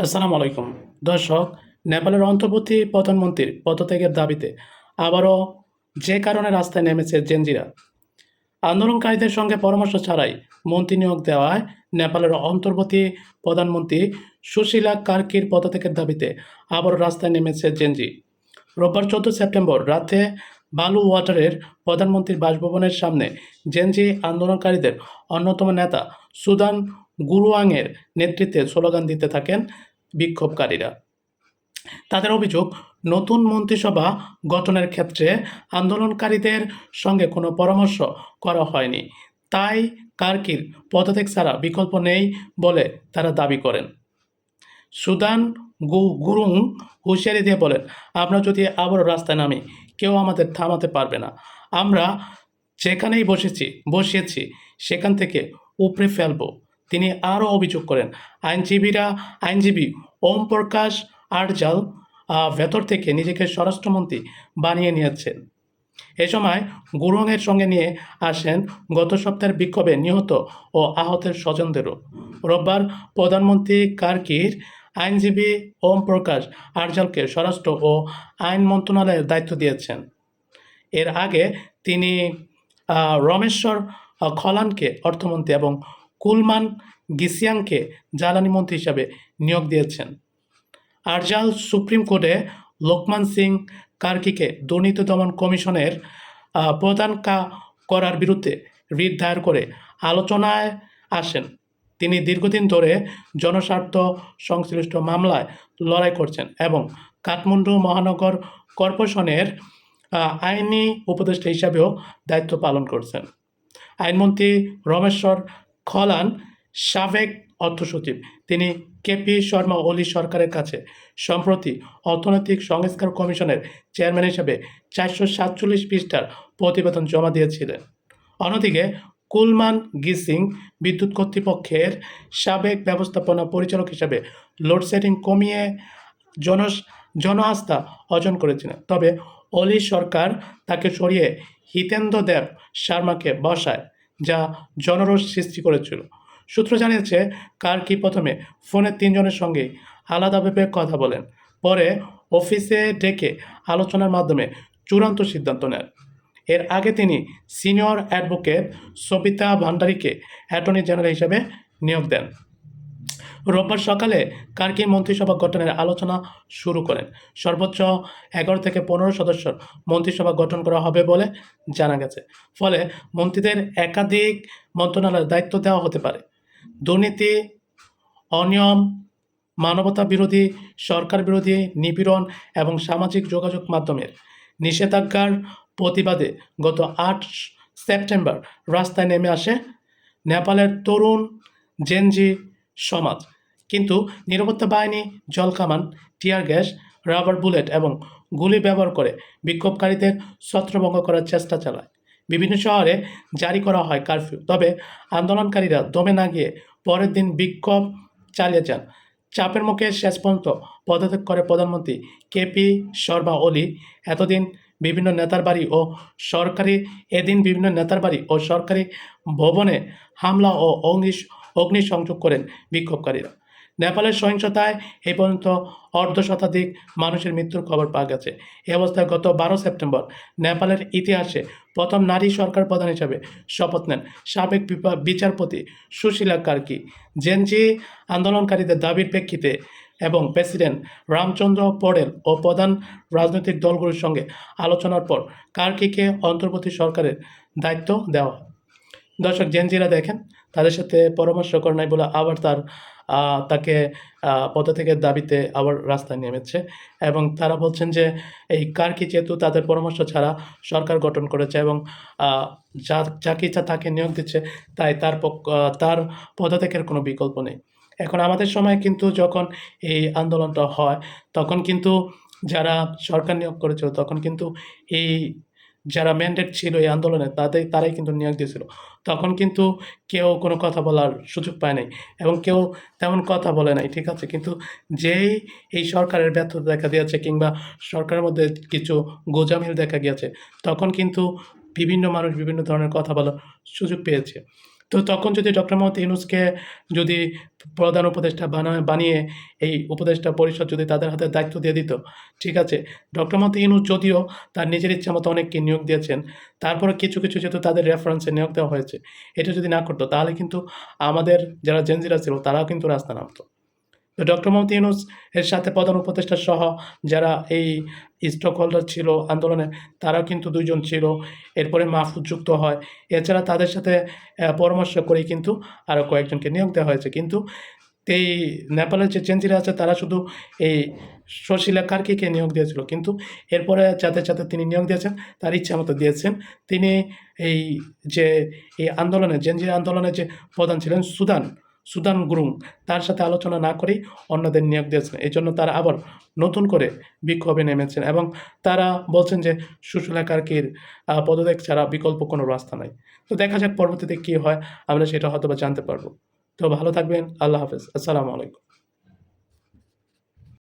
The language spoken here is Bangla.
আসসালামু আলাইকুম। দর্শক, নেপালের অন্তর্বর্তী প্রধানমন্ত্রীর পদত্যাগের দাবিতে আবারও যে কারণে রাস্তায় নেমেছে জেনজিরা। আন্দোলনকারীদের সঙ্গে পরামর্শ ছাড়াই মন্ত্রী নিয়োগ দেওয়ায় নেপালের অন্তর্বর্তী প্রধানমন্ত্রী সুশীলা কার্কির পদত্যাগের দাবিতে আবারও রাস্তায় নেমেছে জেনজি। রোববার 14 সেপ্টেম্বর রাতে বালু ওয়াটারের প্রধানমন্ত্রীর বাসভবনের সামনে জেনজি আন্দোলনকারীদের অন্যতম নেতা সুদান গুরুয়াংয়ের নেতৃত্বে স্লোগান দিতে থাকেন বিক্ষোভকারীরা। তাদের অভিযোগ, নতুন মন্ত্রিসভা গঠনের ক্ষেত্রে আন্দোলনকারীদের সঙ্গে কোনো পরামর্শ করা হয়নি, তাই কার্কির পদত্যাগ ছাড়া বিকল্প নেই বলে তারা দাবি করেন। সুদান গুরুং হুঁশিয়ারি দিয়ে বলেন, আমরা যদি আবারও রাস্তায় নামি কেউ আমাদের থামাতে পারবে না। আমরা যেখানেই বসিয়েছি সেখান থেকে উপড়ে ফেলব। তিনি আরও অভিযোগ করেন, আইনজীবী ওম প্রকাশ আরজাল ভেতর থেকে নিজেকে স্বরাষ্ট্রমন্ত্রী বানিয়ে নিয়েছেন। এ সময় গুরুংয়ের সঙ্গে নিয়ে আসেন গত সপ্তাহের বিক্ষোভে নিহত ও আহতের স্বজনদেরও। রোববার প্রধানমন্ত্রী কার্কির আইনজীবী ওম প্রকাশ আরজালকে স্বরাষ্ট্র ও আইন মন্ত্রণালয়ের দায়িত্ব দিয়েছেন। এর আগে তিনি রমেশ্বর খলানকে অর্থমন্ত্রী এবং কুলমান গিসিয়াংকে জ্বালানি মন্ত্রী হিসাবে নিয়োগ দিয়েছেন। আরজাল সুপ্রিম কোর্টে লোকমান সিং কার্কিকে দুর্নীতি দমন কমিশনের প্রধান করার বিরুদ্ধে রিট দায়ের করে আলোচনায় আসেন। তিনি দীর্ঘদিন ধরে জনস্বার্থ সংশ্লিষ্ট মামলায় লড়াই করছেন এবং কাঠমান্ডু মহানগর কর্পোরেশনের আইনি উপদেষ্টা হিসাবেও দায়িত্ব পালন করছেন। আইনমন্ত্রী রমেশ্বর খলান সাবেক অর্থসচিব। তিনি কেপি শর্মা ওলি সরকারের কাছে সম্প্রতি অর্থনৈতিক সংস্কার কমিশনের চেয়ারম্যান হিসেবে 447 পৃষ্ঠার প্রতিবেদন জমা দিয়েছিলেন। অন্যদিকে কুলমান গিসিং বিদ্যুৎ কর্তৃপক্ষের সাবেক ব্যবস্থাপনা পরিচালক হিসাবে লোডশেডিং কমিয়ে জন আস্থা অর্জন করেছিলেন। তবে ওলি সরকার তাকে সরিয়ে হিতেন্দ্র দেব শর্মাকে বসায়, যা জনরোষ সৃষ্টি করেছিল। সূত্র জানিয়েছে, কার্কি প্রথমে ফোনে 3 জনের সঙ্গেই আলাদাভাবে কথা বলেন, পরে অফিসে ডেকে আলোচনার মাধ্যমে চূড়ান্ত সিদ্ধান্ত নেন। এর আগে তিনি সিনিয়র অ্যাডভোকেট সবিতা ভান্ডারীকে অ্যাটর্নি জেনারেল হিসেবে নিয়োগ দেন। রোববার সকালে কার্কি মন্ত্রিসভা গঠনের আলোচনা শুরু করেন। সর্বোচ্চ 11 থেকে 15 সদস্যের মন্ত্রিসভা গঠন করা হবে বলে জানা গেছে। ফলে মন্ত্রীদের একাধিক মন্ত্রণালয়ের দায়িত্ব দেওয়া হতে পারে। দুর্নীতি, অনিয়ম, মানবতা বিরোধী, সরকার বিরোধী নিপীড়ন এবং সামাজিক যোগাযোগ মাধ্যমের নিষেধাজ্ঞার প্রতিবাদে গত 8 সেপ্টেম্বর রাস্তায় নেমে আসে নেপালের তরুণ জেনজি সমাজ। কিন্তু নিরাপত্তা বাহিনী জলকামান, টিয়ার গ্যাস, রাবার বুলেট এবং গুলি ব্যবহার করে বিক্ষোভকারীদের ছত্রভঙ্গ করার চেষ্টা চালায়। বিভিন্ন শহরে জারি করা হয় কারফিউ। তবে আন্দোলনকারীরা দমে না গিয়ে পরের দিন বিক্ষোভ চালিয়ে যান। চাপের মুখে শেষ পর্যন্ত পদত্যাগ করে প্রধানমন্ত্রী কেপি শর্মা ওলি। বিভিন্ন নেতার বাড়ি ও সরকারি ভবনে হামলা ও অগ্নিসংযোগ করেন বিক্ষোভকারীরা। নেপালের সহিংসতায় এই পর্যন্ত অর্ধশতাধিক মানুষের মৃত্যুর খবর পাওয়া গেছে। এই অবস্থায় গত 12 সেপ্টেম্বর নেপালের ইতিহাসে প্রথম নারী সরকার প্রধান হিসাবে শপথ নেন সাবেক বিচারপতি সুশীলা কার্কি। জেনজি আন্দোলনকারীদের দাবির প্রেক্ষিতে এবং প্রেসিডেন্ট রামচন্দ্র পড়েল ও প্রধান রাজনৈতিক দলগুলোর সঙ্গে আলোচনার পর কার্কিকে অন্তর্বর্তী সরকারের দায়িত্ব দেওয়া হয়। দর্শক, জেনজিরা দেখেন তাদের সাথে পরামর্শ করে নাই বলে আবার তাকে পদত্যাগের দাবিতে আবার রাস্তায় নেমেছে এবং তারা বলছেন যে এই কার্কি যেহেতু তাদের পরামর্শ ছাড়া সরকার গঠন করেছে এবং যাকে ইচ্ছা তাকে নিয়োগ দিচ্ছে, তাই তার পদত্যাগের কোনো বিকল্প নেই। এখন আমাদের সময় কিন্তু যখন এই আন্দোলনটা হয় তখন কিন্তু যারা সরকার নিয়োগ করেছিল তখন কিন্তু এই যারা ম্যান্ডেট ছিল এই আন্দোলনে তারাই কিন্তু নিয়োগ দিয়েছিল। তখন কিন্তু কেউ কোনো কথা বলার সুযোগ পায় নাই এবং কেউ তেমন কথা বলে নাই, ঠিক আছে? কিন্তু যেই এই সরকারের ব্যর্থতা দেখা দিয়েছে কিংবা সরকারের মধ্যে কিছু গোঁজামিল দেখা গিয়েছে, তখন কিন্তু বিভিন্ন মানুষ বিভিন্ন ধরনের কথা বলার সুযোগ পেয়েছে। তো তখন যদি ডক্টর মোহাম্মদ ইউনূসকে যদি প্রধান উপদেষ্টা বানিয়ে এই উপদেষ্টা পরিষদ যদি তাদের হাতে দায়িত্ব দিয়ে দিত, ঠিক আছে। ডক্টর মোহাম্মদ ইউনূস যদিও তার নিজের ইচ্ছামতো অনেককে নিয়োগ দিয়েছেন, তারপরে কিছু যেহেতু তাদের রেফারেন্সে নিয়োগ দেওয়া হয়েছে, এটা যদি না করতো তাহলে কিন্তু আমাদের যারা জেনজিরা ছিল তারাও কিন্তু রাস্তায় নামতো। তো ডক্টর মোহাম্মদ ইউনূস এর সাথে প্রধান উপদেষ্টা সহ যারা এই স্টক হোল্ডার ছিল আন্দোলনে, তারাও কিন্তু ২ জন ছিল। এরপরে মাহফুজ যুক্ত হয়। এছাড়া তাদের সাথে পরামর্শ করেই কিন্তু আরও কয়েকজনকে নিয়োগ দেওয়া হয়েছে। কিন্তু এই নেপালের যে জেনজিরা আছে তারা শুধু এই সুশীলা কার্কিকে নিয়োগ দিয়েছিল। কিন্তু এরপরে যাদের তিনি নিয়োগ দিয়েছেন তার ইচ্ছামতো দিয়েছেন। তিনি এই যে এই আন্দোলনে জেনজি আন্দোলনের যে প্রধান ছিলেন সুদান গুরুং, তার সাথে আলোচনা না করেই অন্যদের নিয়োগ দিয়েছেন। এজন্য তারা আবার নতুন করে বিক্ষোভে নেমেছেন এবং তারা বলছেন যে সুশীলা কার্কির পদত্যাগ ছাড়া বিকল্প কোনো রাস্তা নাই। তো দেখা যাক পরবর্তীতে কি হয়, আমরা সেটা হয়তোবা জানতে পারব। তো ভালো থাকবেন। আল্লাহ হাফেজ। আসসালামু আলাইকুম।